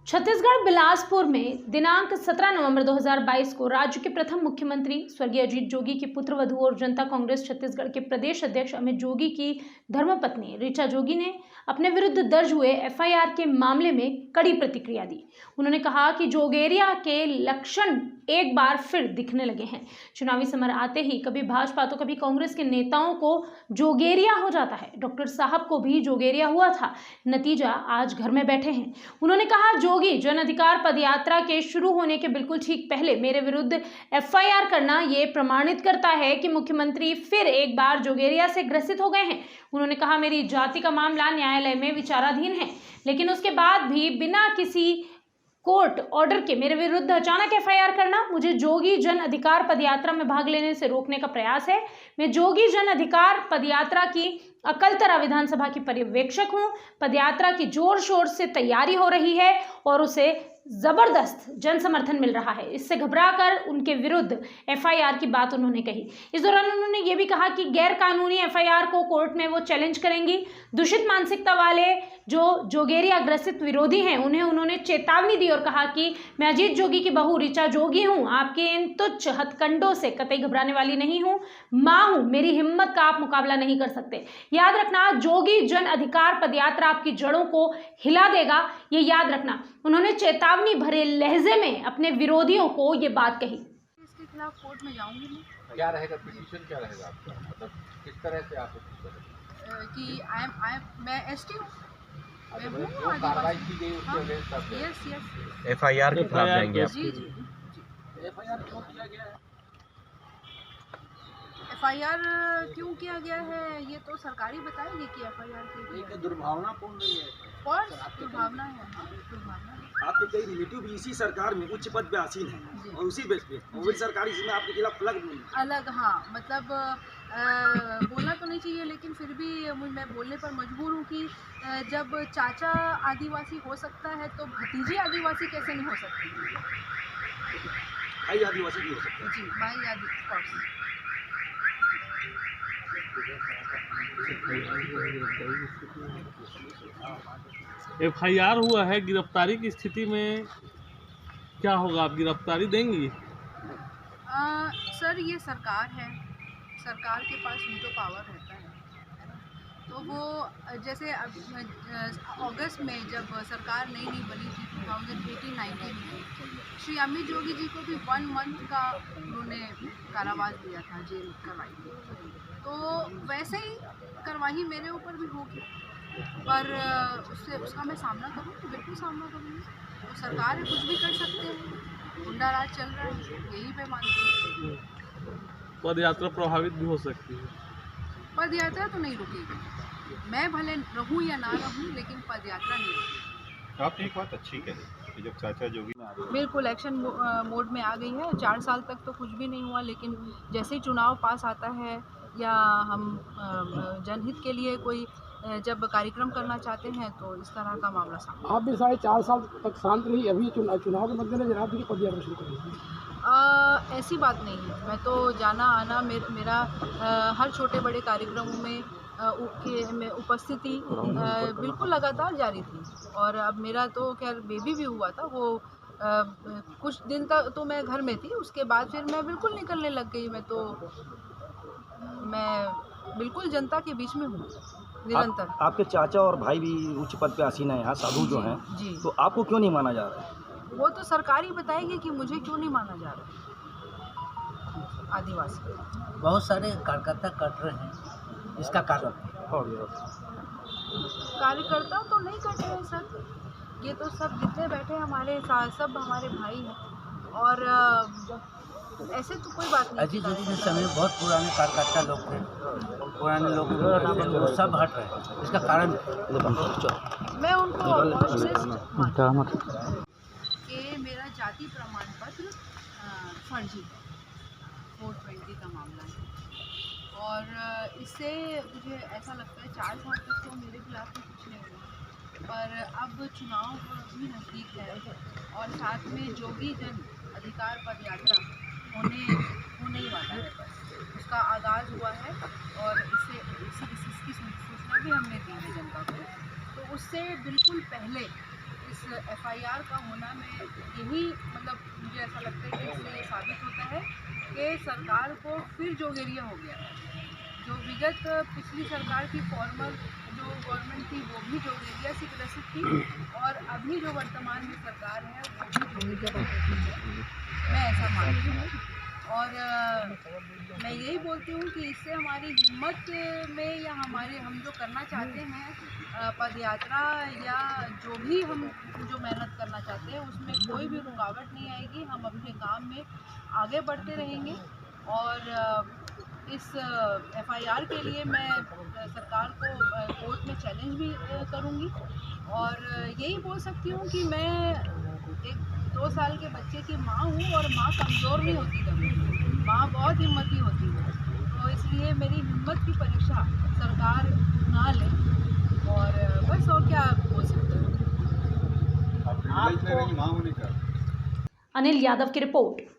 छत्तीसगढ़ बिलासपुर में दिनांक 17 नवंबर 2022 को राज्य के प्रथम मुख्यमंत्री स्वर्गीय अजीत जोगी की पुत्रवधू और जनता कांग्रेस छत्तीसगढ़ के प्रदेश अध्यक्ष अमित जोगी की धर्मपत्नी ऋचा जोगी ने अपने विरुद्ध दर्ज हुए एफआईआर के मामले में कड़ी प्रतिक्रिया दी। उन्होंने कहा कि जोगेरिया के लक्षण एक बार फिर दिखने लगे हैं। चुनावी समर आते ही कभी भाजपा तो कभी कांग्रेस के नेताओं को जोगेरिया हो जाता है। डॉक्टर साहब को भी जोगेरिया हुआ था, नतीजा आज घर में बैठे हैं। उन्होंने कहा, जोगी जन अधिकार पदयात्रा के शुरू होने के बिल्कुल ठीक पहले मेरे विरुद्ध एफआईआर करना ये प्रमाणित करता है कि मुख्यमंत्री फिर एक बार जोगेरिया से ग्रसित हो गए हैं। उन्होंने कहा, मेरी जाति का मामला न्यायालय में विचाराधीन है, लेकिन उसके बाद भी बिना किसी कोर्ट ऑर्डर के मेरे विरुद्ध अचानक एफआईआर करना मुझे जोगी जन अधिकार पदयात्रा में भाग लेने से रोकने का प्रयास है। मैं जोगी जन अधिकार पदयात्रा की अकलतरा विधानसभा की पर्यवेक्षक हूं। पदयात्रा की जोर शोर से तैयारी हो रही है और उसे जबरदस्त जन समर्थन मिल रहा है। इससे घबराकर उनके विरुद्ध एफआईआर की बात उन्होंने कही। इस दौरान उन्होंने ये भी कहा कि गैर कानूनी एफआईआर को कोर्ट में वो चैलेंज करेंगी। दूषित मानसिकता वाले जो जोगेरिया ग्रसित विरोधी हैं उन्हें उन्होंने चेतावनी दी और कहा कि मैं अजीत जोगी की बहू ऋचा जोगी हूं, आपके इन तुच्छ हथकंडों से कतई घबराने वाली नहीं हूं, मां हूं, मेरी हिम्मत का आप मुकाबला नहीं कर सकते। याद रखना, जोगी जन अधिकार पदयात्रा आपकी जड़ों को हिला देगा, ये याद रखना। उन्होंने चेतावनी भरे लहजे में अपने विरोधियों को ये बात कही। इसके खिलाफ कोर्ट में जाऊंगी मैं। क्या रहेगा पिटीशन, क्या रहेगा आपका, मतलब किस तरह से आप कि मैं एसटी हूँ, कार्रवाई की गई उसके अगेंस्ट आप? यस एफआईआर के खिलाफ जाएंगे आप? जी। एफआईआर क्यों किया गया है? एफआईआर क्यों किया गया है ये तो सरकार ही बताएगी कि एफआईआर क्यों किया है। दुर्भावनापूर्ण नहीं है और दुर्भावना है, दुर्भावना है। आपके कई रिलेटिव भी इसी सरकार में उच्च पद पे आसीन है और उसी बेस पे और वही सरकार इसमें आपके खिलाफ अलग हाँ, मतलब बोलना तो नहीं चाहिए, लेकिन फिर भी मैं बोलने पर मजबूर हूँ कि जब चाचा आदिवासी हो सकता है तो भतीजी आदिवासी कैसे नहीं हो सकती? भाई आदिवासी भी हो सकता है। जी, भाई आदिवासी। एफआईआर हुआ है, गिरफ्तारी की स्थिति में क्या होगा? आप गिरफ्तारी देंगी? सर, ये सरकार है, सरकार के पास वीटो पावर रहता है ना, तो वो जैसे अगस्त में जब सरकार नई बनी थी 2018-19 में, श्री अमित जोगी जी को भी 1 मंथ का उन्होंने कारावास दिया था, जेल करवाई थी। तो वैसे ही कार्रवाई मेरे ऊपर भी होगी, पर उसका मैं सामना करूँगी, बिल्कुल सामना करूँगी। तो सरकार है, कुछ भी कर सकते हैं, गुंडा राज चल रहा है, यही मैं मानती हूँ। पद यात्रा प्रभावित भी हो सकती है। पद यात्रा तो नहीं रुकेगी, मैं भले रहूँ या ना रहूँ, लेकिन पद यात्रा नहीं रुकेगी। आपने एक बात अच्छी कही कि जब चाचा जोगी बिल्कुल एक्शन मोड में आ गई है। 4 साल तक तो कुछ भी नहीं हुआ, लेकिन जैसे ही चुनाव पास आता है या हम जनहित के लिए कोई जब कार्यक्रम करना चाहते हैं तो इस तरह का मामला सामने। आप भी 4.5 साल तक शांत रही, अभी चुनाव के मद्देनजर आप भी पदयात्रा शुरू करेंगे? ऐसी बात नहीं है, मैं तो जाना आना मेरा हर छोटे बड़े कार्यक्रमों में उपस्थिति बिल्कुल लगातार जारी थी। और अब मेरा तो खैर बेबी भी हुआ था, वो कुछ दिन तक तो मैं घर में थी, उसके बाद फिर मैं बिल्कुल निकलने लग गई। मैं बिल्कुल जनता के बीच में हूँ निरंतर। आपके चाचा और भाई भी उच्च पद पे आसीन है यहाँ, साधु जो हैं, तो आपको क्यों नहीं माना जा रहा है? वो तो सरकार ही बताएगी कि मुझे क्यों नहीं माना जा रहा आदिवासी। बहुत सारे कार्यकर्ता कट रहे हैं, इसका कारण कार्यकर्ता तो नहीं कट रहे सर, ये तो सब जितने बैठे हमारे साथ सब हमारे भाई हैं और ऐसे तो कोई बात नहीं। अजीत जोगी के समय बहुत पुराने कार्यकर्ता लोग थे, पुराने लोग वो सब हट रहे हैं, इसका कारण मैं उनको कि मेरा जाति प्रमाण पत्र फर्जी है, 420 का मामला है। और इससे मुझे ऐसा लगता है 4 साल तक तो मेरे खिलाफ भी कुछ नहीं हुआ, पर अब चुनाव भी नज़दीक है और साथ में जोगी जन अधिकार पदयात्रा होने ही वाला है। बस उसका आगाज़ हुआ है और इसकी सूचना भी हमने दी है जनता को। तो उससे बिल्कुल पहले इस FIR का होना में यही मतलब मुझे ऐसा लगता है कि इससे ये साबित होता है कि सरकार को फिर जोगेरिया हो गया है। जो विगत पिछली सरकार की फॉर्मर जो गवर्नमेंट थी वो भी जोगेरिया से ग्रसित थी और अभी जो वर्तमान में सरकार है वो भी जोगेरिया से ग्रसित है। मैं ऐसा मानती हूँ और मैं यही बोलती हूँ कि इससे हमारी हिम्मत में या हम जो करना चाहते हैं पद यात्रा या जो भी हम जो मेहनत करना चाहते हैं उसमें कोई भी रुकावट नहीं आएगी। हम अपने काम में आगे बढ़ते रहेंगे और इस FIR के लिए मैं सरकार को कोर्ट में चैलेंज भी करूँगी और यही बोल सकती हूँ कि मैं एक 2 साल के बच्चे की माँ हूँ और माँ कमज़ोर नहीं होती कभी, माँ बहुत हिम्मती होती है। तो इसलिए मेरी हिम्मत की परीक्षा सरकार ना ले और बस और क्या बोल सकते हैं। आप रिजल्ट ले रही माँ होने का। अनिल यादव की रिपोर्ट।